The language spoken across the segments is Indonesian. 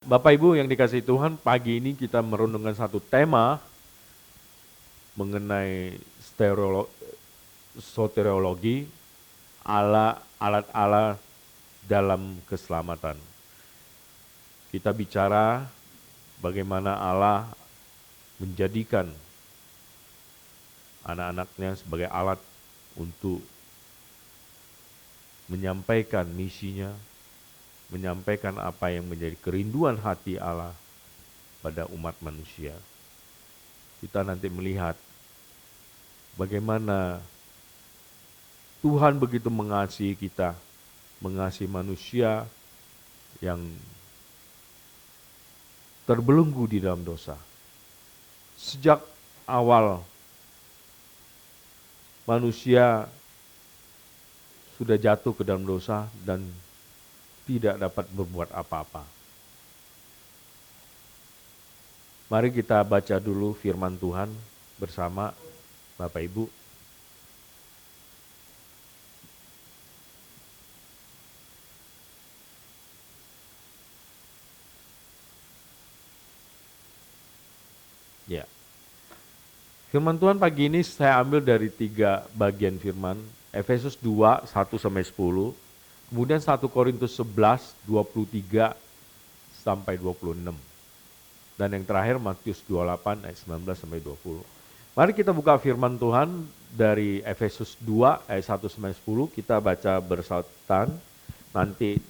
Bapak Ibu yang dikasihi Tuhan, pagi ini kita merenungkan satu tema mengenai soteriologi, alat Allah dalam keselamatan. Kita bicara bagaimana Allah menjadikan anak-anaknya sebagai alat untuk menyampaikan misinya, menyampaikan apa yang menjadi kerinduan hati Allah pada umat manusia. Kita nanti melihat bagaimana Tuhan begitu mengasihi kita, mengasihi manusia yang terbelenggu di dalam dosa. Sejak awal manusia sudah jatuh ke dalam dosa dan tidak dapat berbuat apa-apa. Mari kita baca dulu firman Tuhan bersama Bapak Ibu. Ya. Firman Tuhan pagi ini saya ambil dari 3 bagian firman. Efesus 2, 1-10. Kemudian 1 Korintus 11, 23 sampai 26. Dan yang terakhir Matius 28 ayat 19 sampai 20. Mari kita buka firman Tuhan dari Efesus 2 ayat 1-10. Kita baca bersautan. Nanti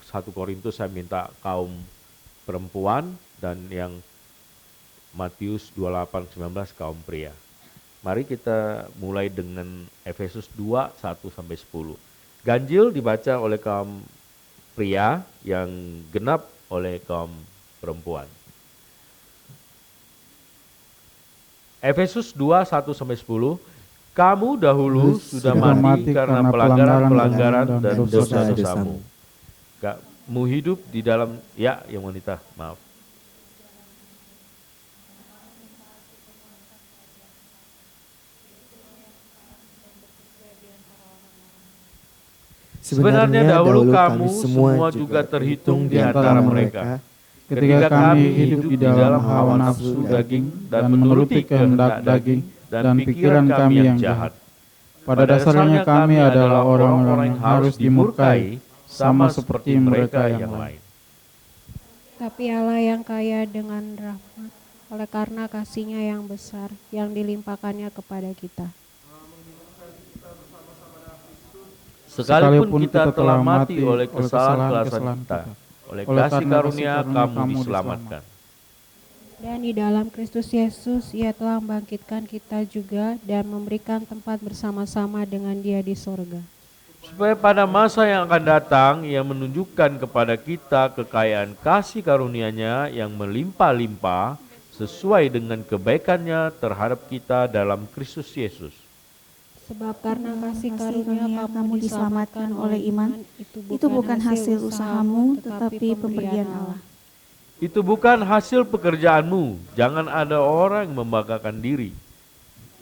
1 Korintus saya minta kaum perempuan dan yang Matius 28-19 kaum pria. Mari kita mulai dengan Efesus 2, 1-10. Ganjil dibaca oleh kaum pria, yang genap oleh kaum perempuan. Efesus 2, 1-10. Kamu dahulu sudah mati karena pelanggaran-pelanggaran dan dosa-dosamu. Kamu hidup di dalam, ya yang wanita, maaf. Sebenarnya dahulu kamu semua juga terhitung di antara mereka. Ketika kami hidup di dalam hawa nafsu daging dan menuruti kehendak daging dan pikiran kami yang jahat. Pada dasarnya kami adalah orang-orang yang harus dimurkai sama seperti mereka yang lain. Tapi Allah yang kaya dengan rahmat, oleh karena kasih-Nya yang besar yang dilimpahkannya kepada kita. Sekalipun kita telah mati oleh kesalahan-kesalahan kita, oleh kasih karunia kamu diselamatkan. Dan di dalam Kristus Yesus Ia telah membangkitkan kita juga dan memberikan tempat bersama-sama dengan Dia di sorga. Supaya pada masa yang akan datang Ia menunjukkan kepada kita kekayaan kasih karunia-Nya yang melimpah-limpah sesuai dengan kebaikan-Nya terhadap kita dalam Kristus Yesus. Sebab karena kasih karunia kamu diselamatkan oleh iman, itu bukan hasil usahamu, tetapi pemberian Allah. Itu bukan hasil pekerjaanmu, jangan ada orang yang membanggakan diri.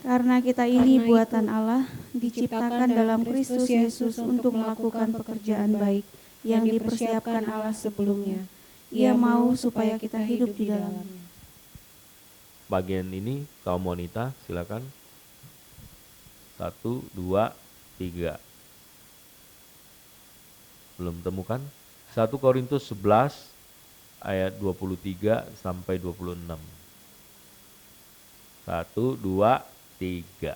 Karena kita ini buatan Allah, diciptakan dalam Kristus Yesus untuk melakukan pekerjaan baik yang dipersiapkan Allah sebelumnya. Ia mau supaya kita hidup di dalamnya. Bagian ini kaum wanita, silakan. 1, 2, 3. Belum temukan? 1 Korintus 11 ayat 23 sampai 26. 1, 2, 3.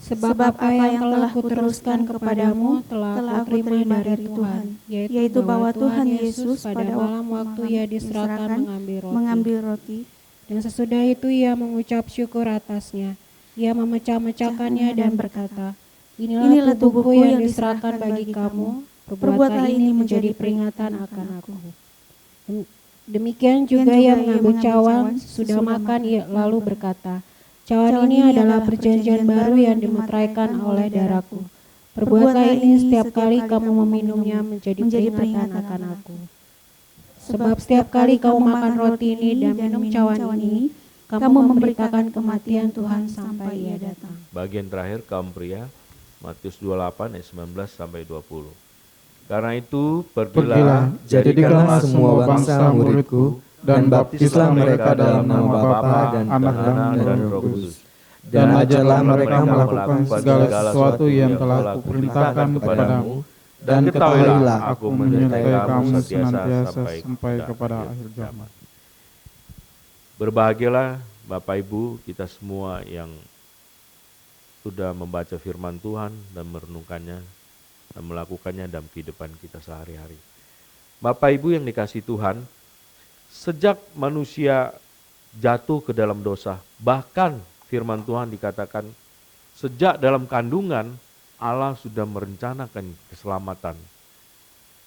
Sebab apa yang telah kuteruskan kepadamu telah kuterima dari Tuhan, yaitu bahwa Tuhan Yesus pada malam waktu Ia diserahkan mengambil roti, dan sesudah itu Ia mengucap syukur atasnya. Ia memecah-mecahkannya dan berkata, Inilah tubuhku yang diserahkan bagi kamu, perbuatlah ini menjadi peringatan akan aku. Demikian juga Ia mengambil cawan, sudah makan Ia lalu berkata, Cawan ini adalah perjanjian baru yang dimeteraikan oleh darahku. Perbuatlah ini setiap kali kamu meminumnya menjadi peringatan akan aku. Sebab setiap kali kamu makan roti ini dan minum cawan ini, kamu memberitakan kematian Tuhan sampai Ia datang. Bagian terakhir kaum pria, Matius 28 ayat 19 sampai 20. Karena itu, Pergilah, jadikanlah semua bangsa muridku, dan baptislah mereka dalam nama Bapa dan Anak dan Roh Kudus. Dan ajarlah mereka melakukan segala sesuatu yang telah kuperintahkan kepadamu, dan ketahuilah aku menyertai kamu senantiasa sampai kepada akhir zaman. Berbahagialah Bapak Ibu kita semua yang sudah membaca firman Tuhan dan merenungkannya dan melakukannya dalam kehidupan kita sehari-hari. Bapak Ibu yang dikasihi Tuhan, sejak manusia jatuh ke dalam dosa, bahkan firman Tuhan dikatakan sejak dalam kandungan Allah sudah merencanakan keselamatan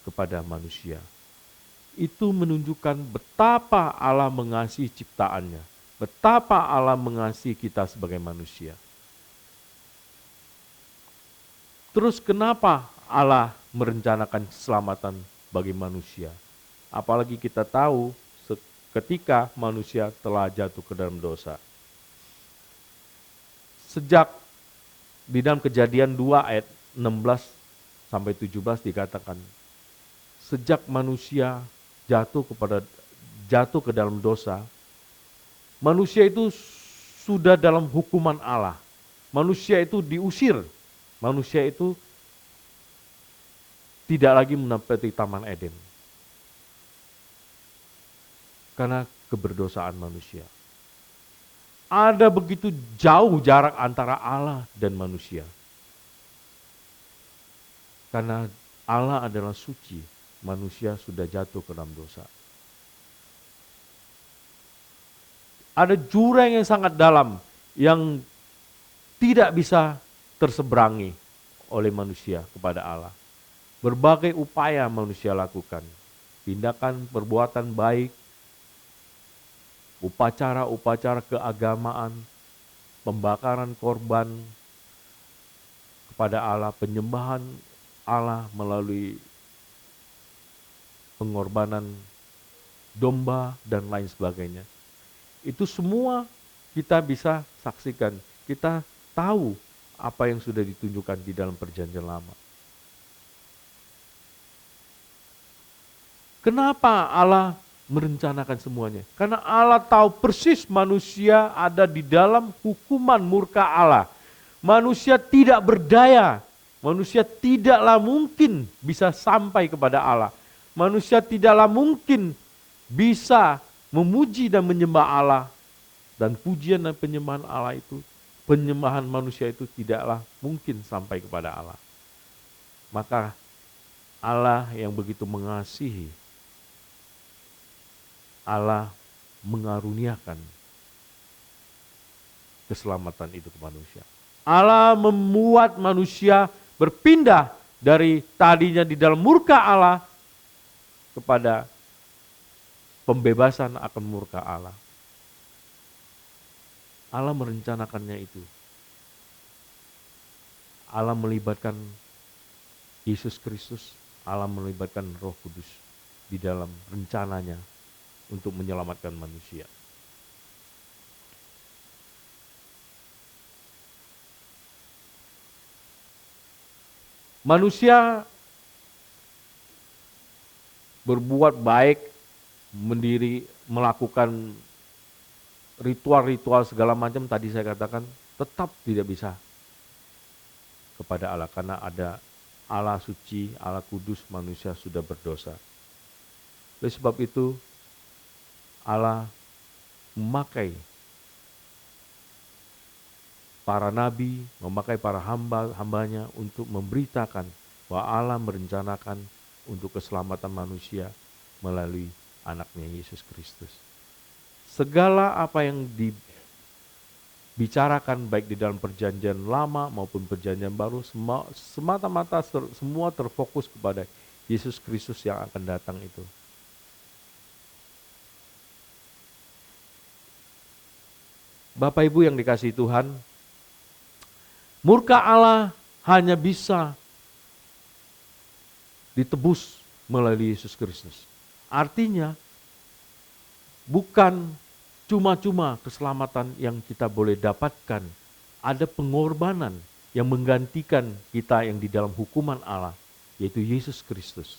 kepada manusia. Itu menunjukkan betapa Allah mengasihi ciptaannya, betapa Allah mengasihi kita sebagai manusia. Terus kenapa Allah merencanakan keselamatan bagi manusia? Apalagi kita tahu ketika manusia telah jatuh ke dalam dosa. Sejak di dalam Kejadian 2 ayat 16 sampai 17 dikatakan, sejak manusia jatuh ke dalam dosa, manusia itu sudah dalam hukuman Allah. Manusia itu diusir. Manusia itu tidak lagi menempati Taman Eden. Karena keberdosaan manusia. Ada begitu jauh jarak antara Allah dan manusia. Karena Allah adalah suci, manusia sudah jatuh ke dalam dosa. Ada jurang yang sangat dalam yang tidak bisa terseberangi oleh manusia kepada Allah. Berbagai upaya manusia lakukan. Tindakan perbuatan baik, upacara-upacara keagamaan, pembakaran korban kepada Allah, penyembahan Allah melalui pengorbanan domba dan lain sebagainya. Itu semua kita bisa saksikan. Kita tahu apa yang sudah ditunjukkan di dalam Perjanjian Lama. Kenapa Allah merencanakan semuanya? Karena Allah tahu persis manusia ada di dalam hukuman murka Allah. Manusia tidak berdaya. Manusia tidaklah mungkin bisa sampai kepada Allah. Manusia tidaklah mungkin bisa memuji dan menyembah Allah. Dan pujian dan penyembahan Allah itu, penyembahan manusia itu tidaklah mungkin sampai kepada Allah. Maka Allah yang begitu mengasihi, Allah mengaruniakan keselamatan itu ke manusia. Allah membuat manusia berpindah dari tadinya di dalam murka Allah kepada pembebasan akan murka Allah. Allah merencanakannya itu. Allah melibatkan Yesus Kristus, Allah melibatkan Roh Kudus di dalam rencananya untuk menyelamatkan manusia. Manusia berbuat baik, melakukan ritual-ritual segala macam tadi saya katakan tetap tidak bisa kepada Allah karena ada Allah suci, Allah kudus, manusia sudah berdosa. Oleh sebab itu Allah memakai para nabi, memakai para hambanya untuk memberitakan bahwa Allah merencanakan untuk keselamatan manusia melalui anaknya Yesus Kristus. Segala apa yang dibicarakan baik di dalam Perjanjian Lama maupun Perjanjian Baru semata-mata semua terfokus kepada Yesus Kristus yang akan datang itu. Bapak Ibu yang dikasihi Tuhan, murka Allah hanya bisa ditebus melalui Yesus Kristus. Artinya bukan cuma-cuma keselamatan yang kita boleh dapatkan, ada pengorbanan yang menggantikan kita yang di dalam hukuman Allah. yaitu Yesus Kristus.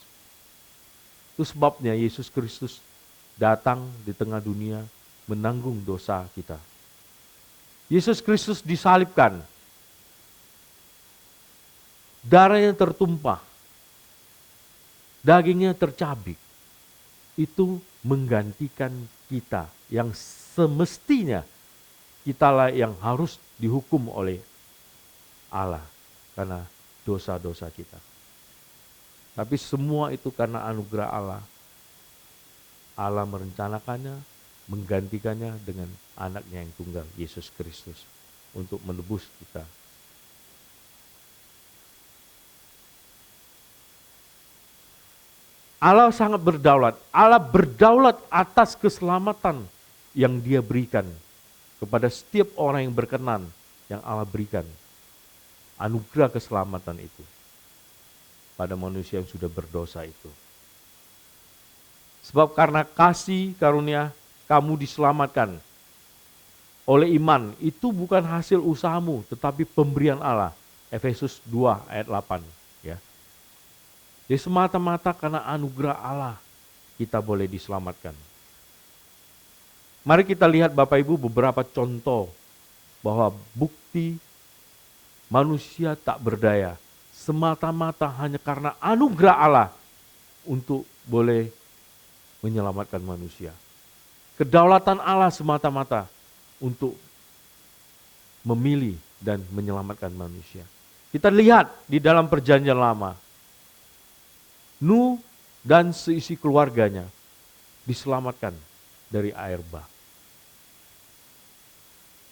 Itu sebabnya Yesus Kristus datang di tengah dunia menanggung dosa kita. Yesus Kristus disalibkan, darahnya tertumpah, dagingnya tercabik. Itu menggantikan kita yang semestinya kitalah yang harus dihukum oleh Allah karena dosa-dosa kita. Tapi semua itu karena anugerah Allah. Allah merencanakannya, menggantikannya dengan anaknya yang tunggal, Yesus Kristus, untuk menebus kita. Allah sangat berdaulat. Allah berdaulat atas keselamatan yang Dia berikan kepada setiap orang yang berkenan, yang Allah berikan. Anugerah keselamatan itu pada manusia yang sudah berdosa itu. Sebab karena kasih karunia kamu diselamatkan oleh iman. Itu bukan hasil usahamu, tetapi pemberian Allah. Efesus 2 ayat 8. Ya. Jadi semata-mata karena anugerah Allah kita boleh diselamatkan. Mari kita lihat Bapak Ibu beberapa contoh bahwa bukti manusia tak berdaya semata-mata hanya karena anugerah Allah untuk boleh menyelamatkan manusia. Kedaulatan Allah semata-mata untuk memilih dan menyelamatkan manusia. Kita lihat di dalam perjanjian lama, Nuh dan seisi keluarganya diselamatkan dari air bah.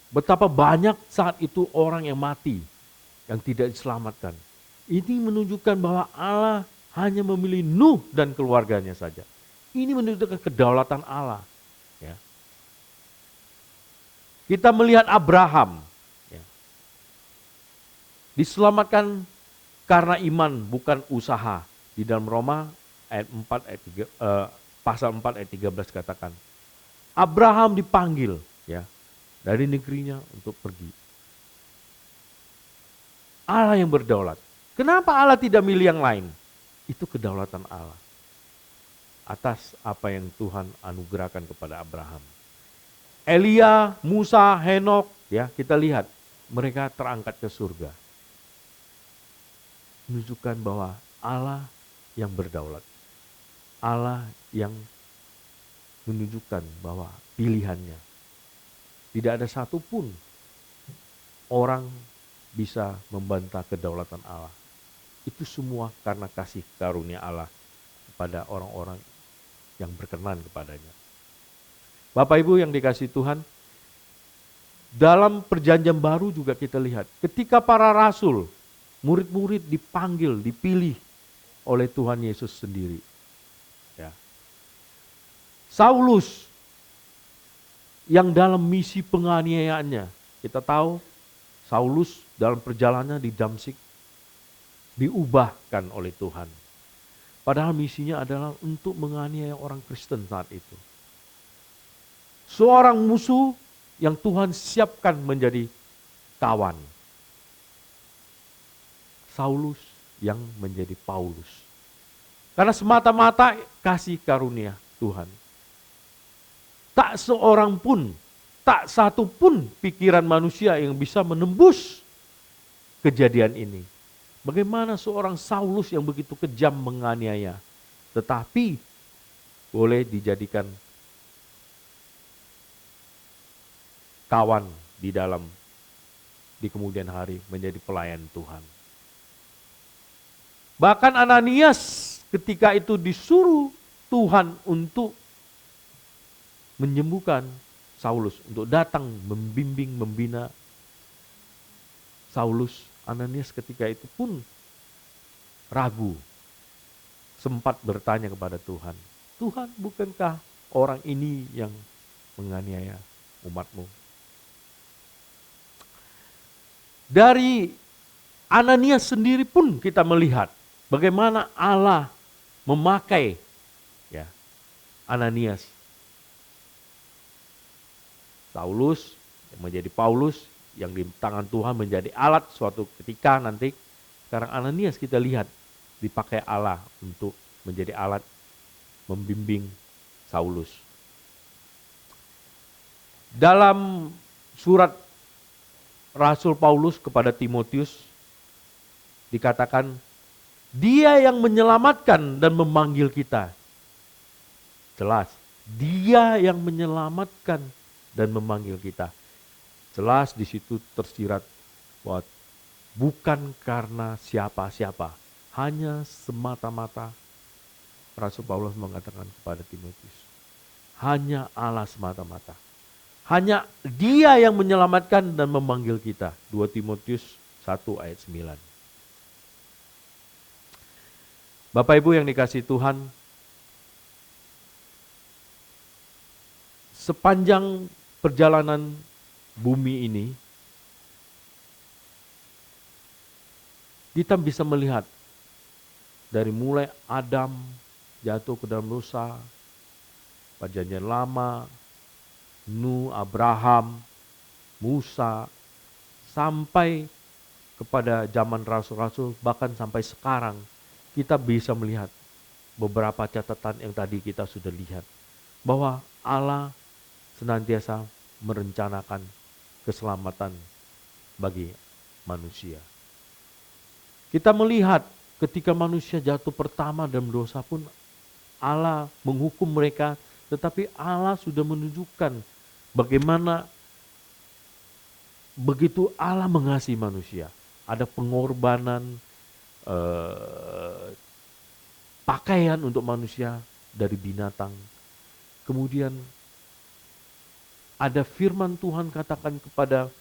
Betapa banyak saat itu orang yang mati, yang tidak diselamatkan. Ini menunjukkan bahwa Allah hanya memilih Nuh dan keluarganya saja. Ini menunjukkan kedaulatan Allah. Ya. Kita melihat Abraham, ya, diselamatkan karena iman bukan usaha. Di dalam Roma ayat 4 ayat 3, pasal 4 ayat 13 katakan, Abraham dipanggil, ya, dari negerinya untuk pergi. Allah yang berdaulat. Kenapa Allah tidak milih yang lain? Itu kedaulatan Allah atas apa yang Tuhan anugerahkan kepada Abraham. Elia, Musa, Henok, ya, kita lihat mereka terangkat ke surga. Menunjukkan bahwa Allah yang berdaulat. Allah yang menunjukkan bahwa pilihannya. Tidak ada satupun orang bisa membantah kedaulatan Allah. Itu semua karena kasih karunia Allah kepada orang-orang yang berkenan kepadanya. Bapak Ibu yang dikasihi Tuhan, dalam perjanjian baru juga kita lihat, ketika para rasul, murid-murid dipanggil, dipilih oleh Tuhan Yesus sendiri. Ya. Saulus yang dalam misi penganiayaannya, kita tahu Saulus dalam perjalanannya di Damsyik diubahkan oleh Tuhan. Padahal misinya adalah untuk menganiaya orang Kristen saat itu. Seorang musuh yang Tuhan siapkan menjadi kawan. Saulus yang menjadi Paulus. Karena semata-mata kasih karunia Tuhan. Tak seorang pun, tak satu pun pikiran manusia yang bisa menembus kejadian ini. Bagaimana seorang Saulus yang begitu kejam menganiaya, tetapi boleh dijadikan kawan di kemudian hari menjadi pelayan Tuhan. Bahkan Ananias ketika itu disuruh Tuhan untuk menyembuhkan Saulus, untuk datang membimbing, membina Saulus, Ananias ketika itu pun ragu, sempat bertanya kepada Tuhan, Tuhan, bukankah orang ini yang menganiaya umat-Mu? Dari Ananias sendiri pun kita melihat bagaimana Allah memakai, ya, Ananias. Saulus menjadi Paulus, yang di tangan Tuhan menjadi alat suatu ketika nanti. Sekarang Ananias kita lihat dipakai Allah untuk menjadi alat membimbing Saulus. Dalam surat Rasul Paulus kepada Timotius dikatakan, dia yang menyelamatkan dan memanggil kita. Jelas, dia yang menyelamatkan dan memanggil kita. Jelas di situ tersirat bahwa bukan karena siapa-siapa, hanya semata-mata Rasul Paulus mengatakan kepada Timotius, hanya Allah semata-mata. Hanya dia yang menyelamatkan dan memanggil kita. 2 Timotius 1 ayat 9. Bapak Ibu yang dikasihi Tuhan, sepanjang perjalanan bumi ini, kita bisa melihat dari mulai Adam jatuh ke dalam dosa, perjanjian lama, Nuh, Abraham, Musa, sampai kepada zaman rasul-rasul, bahkan sampai sekarang, kita bisa melihat beberapa catatan yang tadi kita sudah lihat. Bahwa Allah senantiasa merencanakan keselamatan bagi manusia. Kita melihat ketika manusia jatuh pertama dalam dosa pun, Allah menghukum mereka, tetapi Allah sudah menunjukkan bagaimana begitu Allah mengasihi manusia. Ada pengorbanan pakaian untuk manusia dari binatang. Kemudian ada firman Tuhan katakan kepada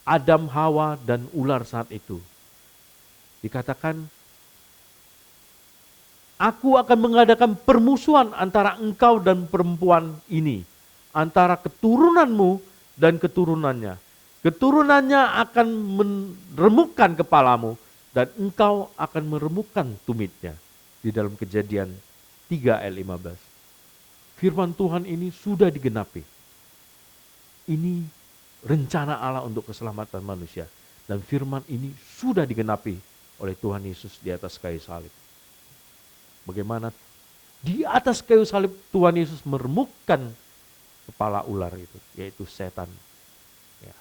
Adam, Hawa, dan ular saat itu. Dikatakan, aku akan mengadakan permusuhan antara engkau dan perempuan ini, antara keturunanmu dan keturunannya. Keturunannya akan meremukkan kepalamu, dan engkau akan meremukkan tumitnya. Di dalam Kejadian 3 ayat 15. Firman Tuhan ini sudah digenapi. Ini rencana Allah untuk keselamatan manusia. Dan firman ini sudah digenapi oleh Tuhan Yesus di atas kayu salib. Bagaimana di atas kayu salib Tuhan Yesus meremukkan kepala ular itu, yaitu setan. Ya.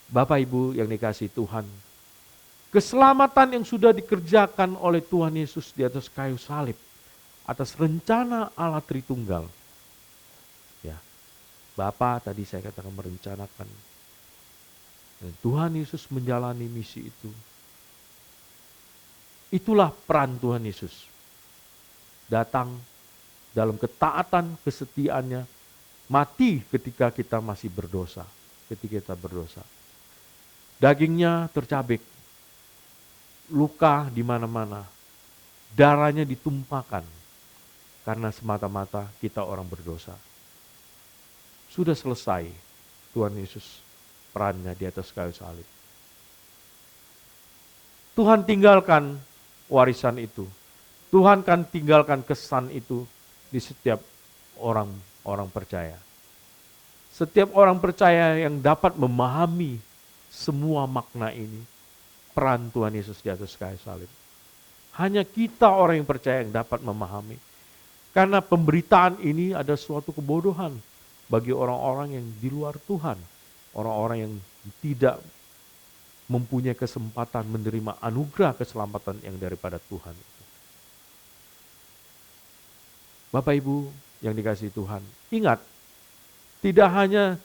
Bapak Ibu yang dikasihi Tuhan, keselamatan yang sudah dikerjakan oleh Tuhan Yesus di atas kayu salib, atas rencana Allah Tritunggal. Ya, Bapa tadi saya katakan merencanakan. Dan Tuhan Yesus menjalani misi itu. Itulah peran Tuhan Yesus. Datang dalam ketaatan, kesetiaannya, mati ketika kita masih berdosa. Ketika kita berdosa. Dagingnya tercabik, luka di mana-mana, darahnya ditumpahkan karena semata-mata kita orang berdosa. Sudah selesai Tuhan Yesus perannya di atas kayu salib. Tuhan tinggalkan warisan itu. Tuhan kan tinggalkan kesan itu di setiap orang percaya. Setiap orang percaya yang dapat memahami semua makna ini, peran Tuhan Yesus di atas kayu salib. Hanya kita orang yang percaya yang dapat memahami. Karena pemberitaan ini ada suatu kebodohan bagi orang-orang yang di luar Tuhan. Orang-orang yang tidak mempunyai kesempatan menerima anugerah keselamatan yang daripada Tuhan. Bapak Ibu yang dikasihi Tuhan, ingat, tidak hanya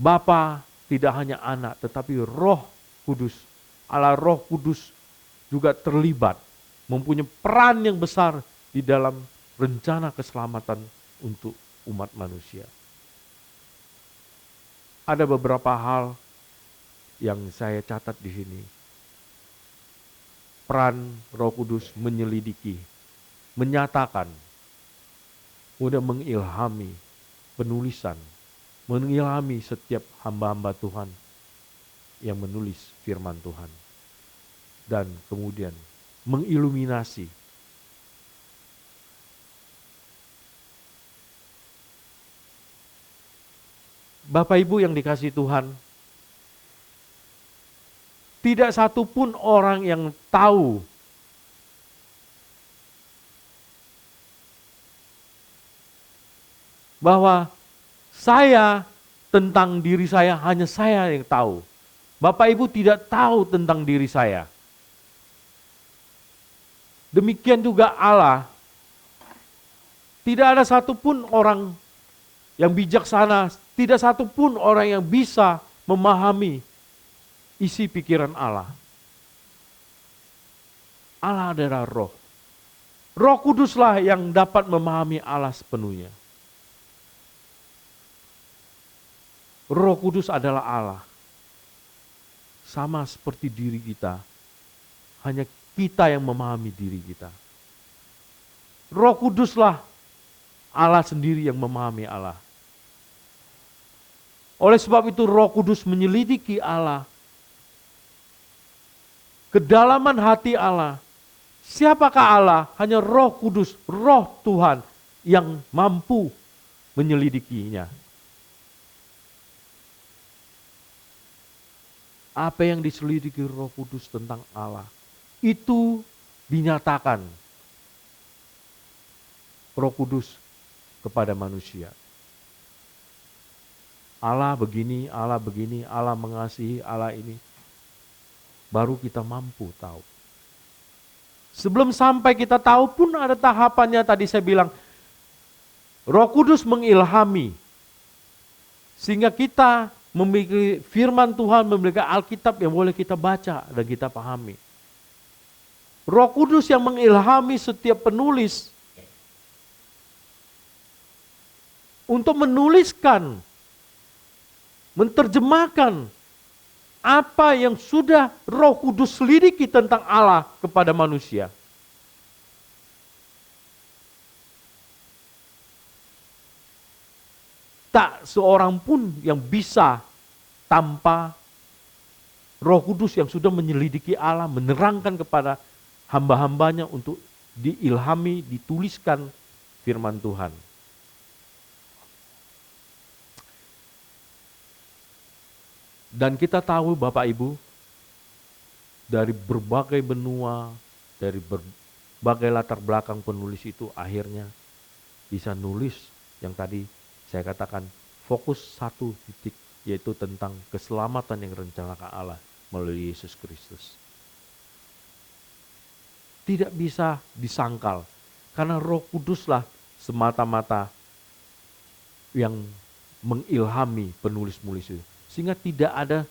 Bapa, tidak hanya Anak, tetapi Roh Kudus, Allah Roh Kudus juga terlibat, mempunyai peran yang besar di dalam rencana keselamatan untuk umat manusia. Ada beberapa hal yang saya catat di sini. Peran Roh Kudus menyelidiki, menyatakan, kemudian mengilhami penulisan, mengilhami setiap hamba-hamba Tuhan yang menulis firman Tuhan. Dan kemudian mengiluminasi Bapak Ibu yang dikasihi Tuhan, tidak satu pun orang yang tahu bahwa saya tentang diri saya, hanya saya yang tahu. Bapak Ibu tidak tahu tentang diri saya. Demikian juga Allah. Tidak ada satupun orang yang bijaksana, tidak satupun orang yang bisa memahami isi pikiran Allah. Allah adalah roh. Roh Kuduslah yang dapat memahami Allah sepenuhnya. Roh Kudus adalah Allah. Sama seperti diri kita. Hanya kita yang memahami diri kita. Roh Kuduslah Allah sendiri yang memahami Allah. Oleh sebab itu Roh Kudus menyelidiki Allah. Kedalaman hati Allah. Siapakah Allah? Hanya Roh Kudus, Roh Tuhan yang mampu menyelidikinya. Apa yang diselidiki Roh Kudus tentang Allah, itu dinyatakan Roh Kudus kepada manusia. Allah begini, Allah mengasihi, Allah ini. Baru kita mampu tahu. Sebelum sampai kita tahu pun ada tahapannya, tadi saya bilang. Roh Kudus mengilhami. Sehingga kita memiliki firman Tuhan, memiliki Alkitab yang boleh kita baca dan kita pahami. Roh Kudus yang mengilhami setiap penulis untuk menuliskan, menerjemahkan apa yang sudah Roh Kudus selidiki tentang Allah kepada manusia. Tak seorang pun yang bisa tanpa Roh Kudus yang sudah menyelidiki Allah, menerangkan kepada hamba-hambanya untuk diilhami, dituliskan firman Tuhan. Dan kita tahu Bapak Ibu, dari berbagai benua, dari berbagai latar belakang penulis itu akhirnya bisa nulis yang tadi saya katakan fokus satu titik, yaitu tentang keselamatan yang rencanakan Allah melalui Yesus Kristus. Tidak bisa disangkal, karena Roh Kuduslah semata-mata yang mengilhami penulis-penulis itu. Sehingga tidak ada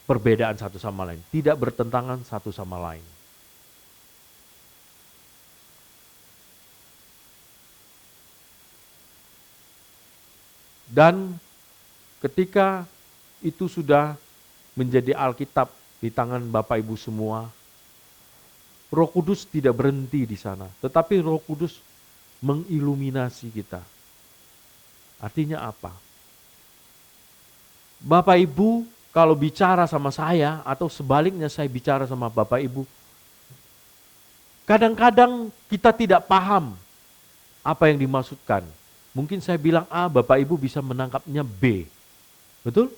perbedaan satu sama lain, tidak bertentangan satu sama lain. Dan ketika itu sudah menjadi Alkitab di tangan Bapak Ibu semua, Roh Kudus tidak berhenti di sana, tetapi Roh Kudus mengiluminasi kita. Artinya apa? Bapak Ibu kalau bicara sama saya atau sebaliknya saya bicara sama Bapak Ibu, kadang-kadang kita tidak paham apa yang dimaksudkan. Mungkin saya bilang A, Bapak Ibu bisa menangkapnya B. Betul?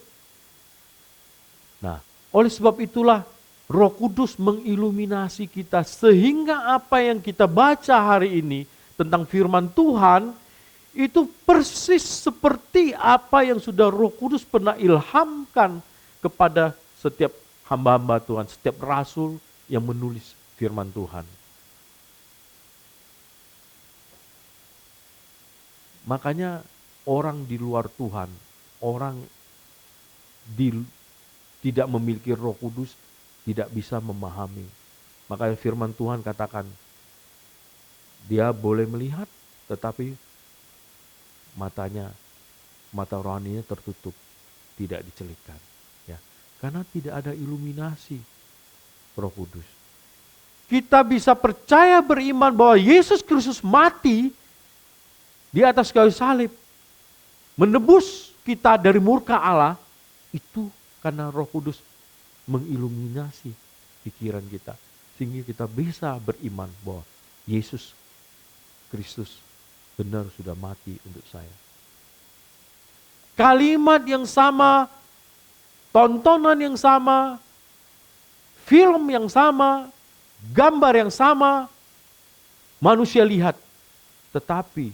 Nah, oleh sebab itulah Roh Kudus mengiluminasi kita sehingga apa yang kita baca hari ini tentang firman Tuhan itu persis seperti apa yang sudah Roh Kudus pernah ilhamkan kepada setiap hamba-hamba Tuhan, setiap rasul yang menulis firman Tuhan. Makanya orang di luar Tuhan, orang tidak memiliki Roh Kudus tidak bisa memahami. Makanya firman Tuhan katakan, dia boleh melihat tetapi mata rohaninya tertutup, tidak dicelikkan. Ya, karena tidak ada iluminasi Roh Kudus. Kita bisa percaya beriman bahwa Yesus Kristus mati di atas kayu salib, menebus kita dari murka Allah, itu karena Roh Kudus mengiluminasi pikiran kita. Sehingga kita bisa beriman bahwa Yesus Kristus benar sudah mati untuk saya. kalimat yang sama, tontonan yang sama, film yang sama, gambar yang sama, manusia lihat. Tetapi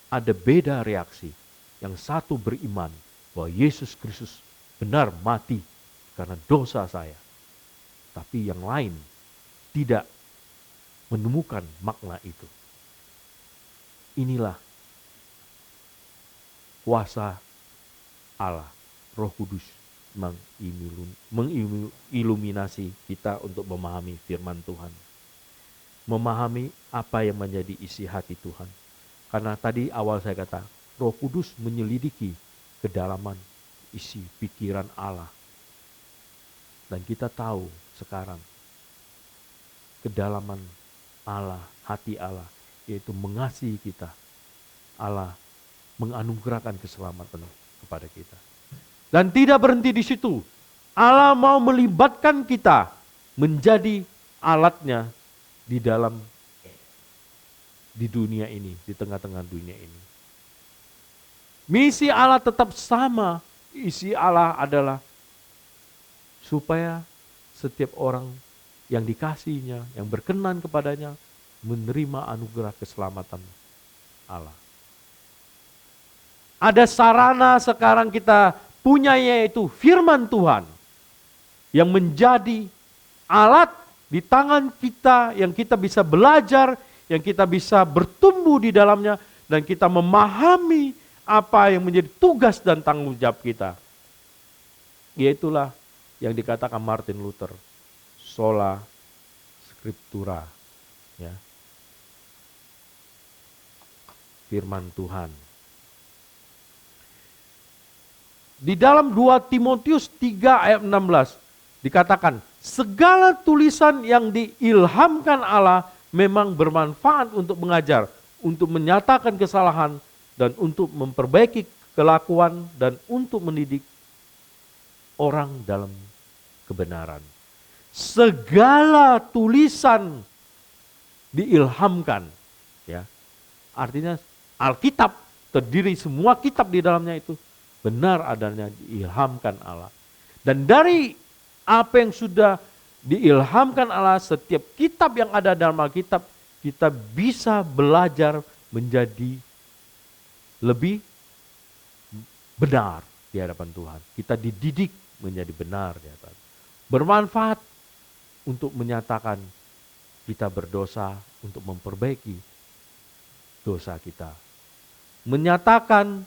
ada beda reaksi. Yang satu beriman bahwa Yesus Kristus benar mati karena dosa saya. Tapi yang lain tidak menemukan makna itu. Inilah kuasa Allah, Roh Kudus mengiluminasi kita untuk memahami firman Tuhan. Memahami apa yang menjadi isi hati Tuhan. Karena tadi awal saya kata, Roh Kudus menyelidiki kedalaman isi pikiran Allah. Dan kita tahu sekarang kedalaman Allah, hati Allah, yaitu mengasihi kita. Allah menganugerahkan keselamatan kepada kita. Dan tidak berhenti di situ. Allah mau melibatkan kita menjadi alatnya di dunia ini, di tengah-tengah dunia ini. Misi Allah tetap sama. Isi Allah adalah supaya setiap orang yang dikasihinya, yang berkenan kepadanya, menerima anugerah keselamatan Allah. Ada sarana sekarang kita punya, yaitu firman Tuhan, yang menjadi alat di tangan kita, yang kita bisa belajar, yang kita bisa bertumbuh di dalamnya, dan kita memahami apa yang menjadi tugas dan tanggung jawab kita. Yaitulah yang dikatakan Martin Luther, sola scriptura, ya. Firman Tuhan. Di dalam 2 Timotius 3 ayat 16 dikatakan, segala tulisan yang diilhamkan Allah memang bermanfaat untuk mengajar, untuk menyatakan kesalahan, dan untuk memperbaiki kelakuan, dan untuk mendidik orang dalam kebenaran. Segala tulisan diilhamkan, ya. Artinya Alkitab terdiri, semua kitab di dalamnya itu benar adanya diilhamkan Allah. Dan dari apa yang sudah diilhamkan Allah, setiap kitab yang ada dalam Alkitab, kita bisa belajar menjadi lebih benar di hadapan Tuhan. Kita dididik menjadi benar di hadapan. Bermanfaat untuk menyatakan kita berdosa, untuk memperbaiki dosa kita. Menyatakan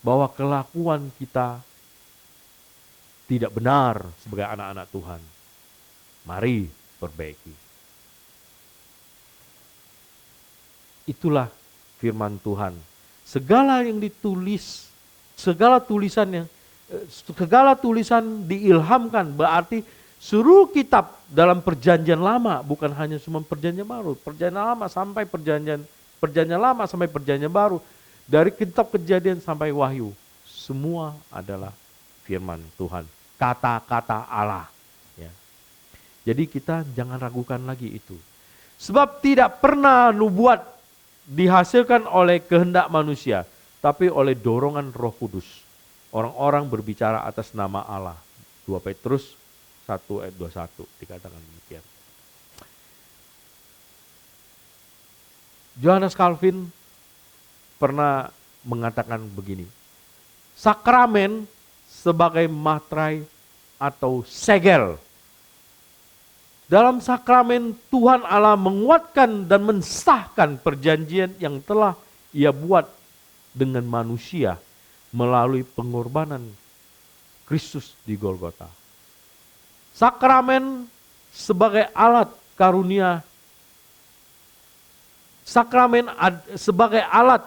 bahwa kelakuan kita tidak benar sebagai anak-anak Tuhan. Mari perbaiki. Itulah firman Tuhan. Segala yang ditulis, segala tulisan diilhamkan, berarti seluruh kitab dalam perjanjian lama, bukan hanya cuma perjanjian baru, perjanjian lama sampai perjanjian lama sampai perjanjian baru, dari kitab Kejadian sampai Wahyu, semua adalah firman Tuhan, kata-kata Allah. Ya. Jadi kita jangan ragukan lagi itu. Sebab tidak pernah nubuat dihasilkan oleh kehendak manusia, tapi oleh dorongan Roh Kudus. Orang-orang berbicara atas nama Allah. 2 Petrus 1 ayat 21 dikatakan demikian. Johannes Calvin pernah mengatakan begini, sakramen sebagai materai atau segel. Dalam sakramen Tuhan Allah menguatkan dan mensahkan perjanjian yang telah Ia buat dengan manusia melalui pengorbanan Kristus di Golgota. Sakramen sebagai alat karunia, sakramen sebagai alat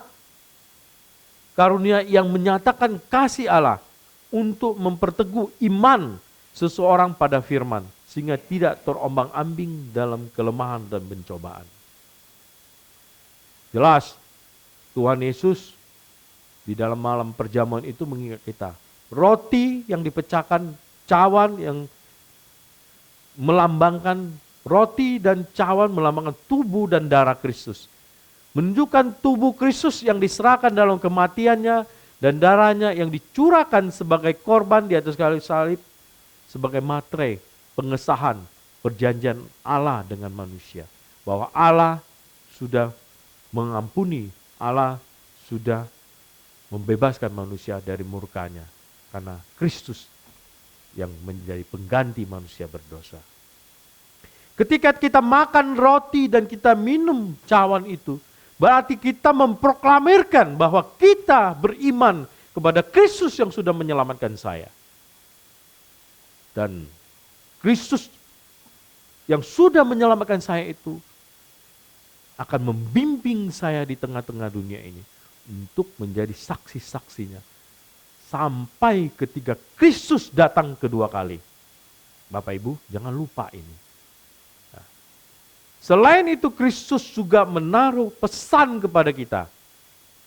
karunia yang menyatakan kasih Allah untuk memperteguh iman seseorang pada firman, sehingga tidak terombang-ambing dalam kelemahan dan pencobaan. Jelas, Tuhan Yesus di dalam malam perjamuan itu mengingat kita. Roti yang dipecahkan, cawan yang melambangkan, roti dan cawan melambangkan tubuh dan darah Kristus. Menunjukkan tubuh Kristus yang diserahkan dalam kematiannya, dan darahnya yang dicurahkan sebagai korban di atas kayu salib sebagai materai pengesahan perjanjian Allah dengan manusia. Bahwa Allah sudah mengampuni, Allah sudah membebaskan manusia dari murkanya. Karena Kristus yang menjadi pengganti manusia berdosa. Ketika kita makan roti dan kita minum cawan itu, berarti kita memproklamirkan bahwa kita beriman kepada Kristus yang sudah menyelamatkan saya. Dan Kristus yang sudah menyelamatkan saya itu akan membimbing saya di tengah-tengah dunia ini untuk menjadi saksi-saksinya sampai ketika Kristus datang kedua kali. Bapak Ibu, jangan lupa ini. Nah, selain itu Kristus juga menaruh pesan kepada kita.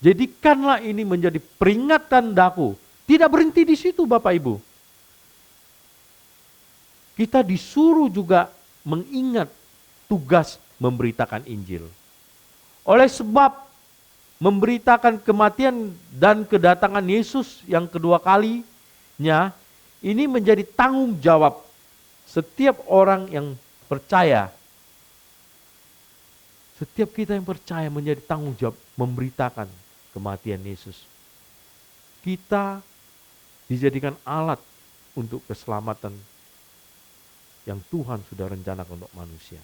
Jadikanlah ini menjadi peringatan daku. Tidak berhenti di situ Bapak Ibu. Kita disuruh juga mengingat tugas memberitakan Injil. Oleh sebab memberitakan kematian dan kedatangan Yesus yang kedua kalinya, ini menjadi tanggung jawab setiap orang yang percaya. Setiap kita yang percaya menjadi tanggung jawab memberitakan kematian Yesus. Kita dijadikan alat untuk keselamatan yang Tuhan sudah rencanakan untuk manusia.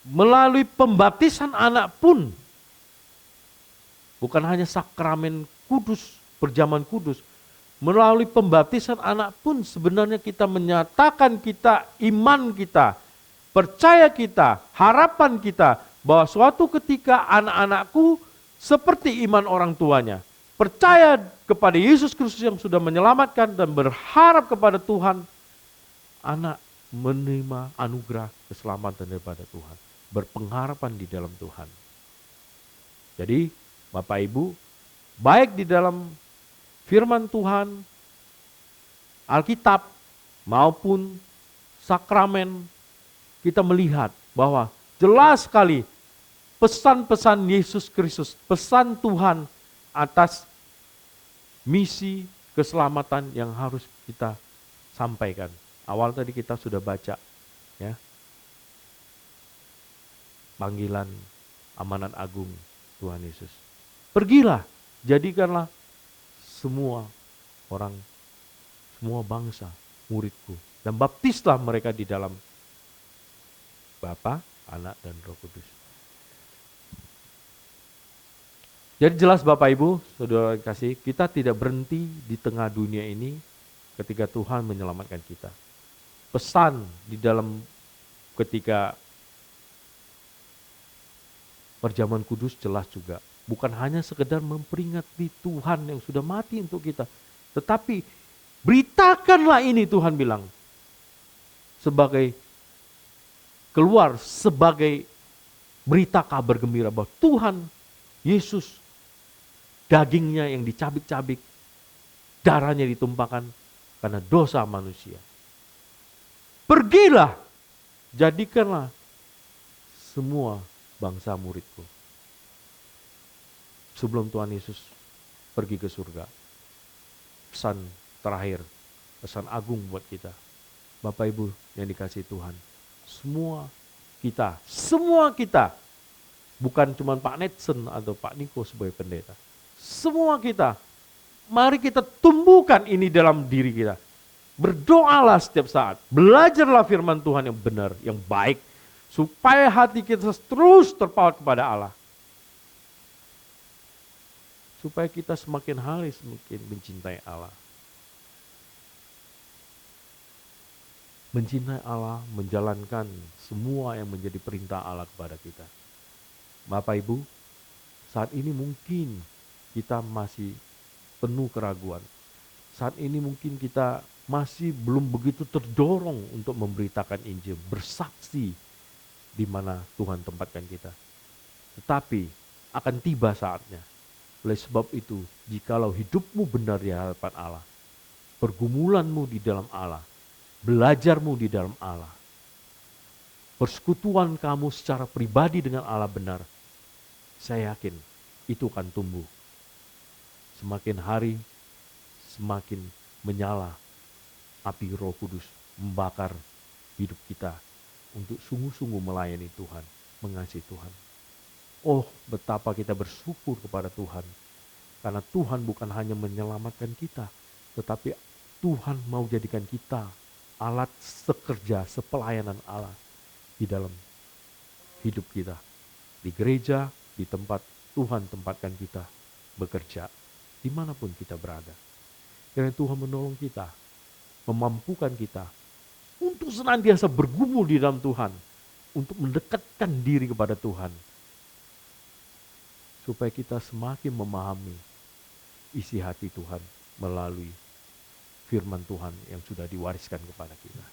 Melalui pembaptisan anak pun, bukan hanya sakramen kudus, perjamuan kudus, melalui pembaptisan anak pun sebenarnya kita menyatakan kita, iman kita, percaya kita, harapan kita, bahwa suatu ketika anak-anakku seperti iman orang tuanya, percaya kepada Yesus Kristus yang sudah menyelamatkan dan berharap kepada Tuhan, anak menerima anugerah keselamatan daripada Tuhan, berpengharapan di dalam Tuhan. Jadi Bapak Ibu, baik di dalam firman Tuhan, Alkitab maupun sakramen, kita melihat bahwa jelas sekali pesan-pesan Yesus Kristus, pesan Tuhan atas misi keselamatan yang harus kita sampaikan. Awal tadi kita sudah baca, ya, panggilan amanat agung Tuhan Yesus. Pergilah, jadikanlah semua orang, semua bangsa muridku, dan baptislah mereka di dalam Bapa, Anak, dan Roh Kudus. Jadi jelas Bapak Ibu, saudara kasih, kita tidak berhenti di tengah dunia ini ketika Tuhan menyelamatkan kita. Pesan di dalam ketika perjamuan kudus jelas juga. Bukan hanya sekedar memperingati Tuhan yang sudah mati untuk kita. Tetapi beritakanlah ini, Tuhan bilang. Sebagai keluar sebagai berita kabar gembira bahwa Tuhan Yesus, dagingnya yang dicabik-cabik, darahnya ditumpahkan karena dosa manusia. Pergilah, jadikanlah semua bangsa muridku. Sebelum Tuhan Yesus pergi ke surga. Pesan terakhir, pesan agung buat kita. Bapak Ibu yang dikasihi Tuhan. Semua kita, bukan cuma Pak Netsen atau Pak Niko sebagai pendeta. Semua kita, mari kita tumbuhkan ini dalam diri kita. Berdoalah setiap saat, belajarlah firman Tuhan yang benar, yang baik, supaya hati kita terus terpaut kepada Allah. Supaya kita semakin hari semakin mencintai Allah. Mencintai Allah, menjalankan semua yang menjadi perintah Allah kepada kita. Bapak Ibu, saat ini mungkin kita masih penuh keraguan. Saat ini mungkin kita masih belum begitu terdorong untuk memberitakan Injil, bersaksi di mana Tuhan tempatkan kita. Tetapi akan tiba saatnya. Oleh sebab itu, jikalau hidupmu benar di hadapan Allah, pergumulanmu di dalam Allah, belajarmu di dalam Allah, persekutuan kamu secara pribadi dengan Allah benar, saya yakin itu akan tumbuh. Semakin hari, semakin menyala api Roh Kudus membakar hidup kita untuk sungguh-sungguh melayani Tuhan, mengasihi Tuhan. Oh, betapa kita bersyukur kepada Tuhan. Karena Tuhan bukan hanya menyelamatkan kita, tetapi Tuhan mau jadikan kita alat sekerja, sepelayanan Allah di dalam hidup kita. Di gereja, di tempat Tuhan tempatkan kita bekerja, dimanapun kita berada. Karena Tuhan menolong kita, memampukan kita untuk senantiasa bergumul di dalam Tuhan, untuk mendekatkan diri kepada Tuhan, supaya kita semakin memahami isi hati Tuhan melalui firman Tuhan yang sudah diwariskan kepada kita.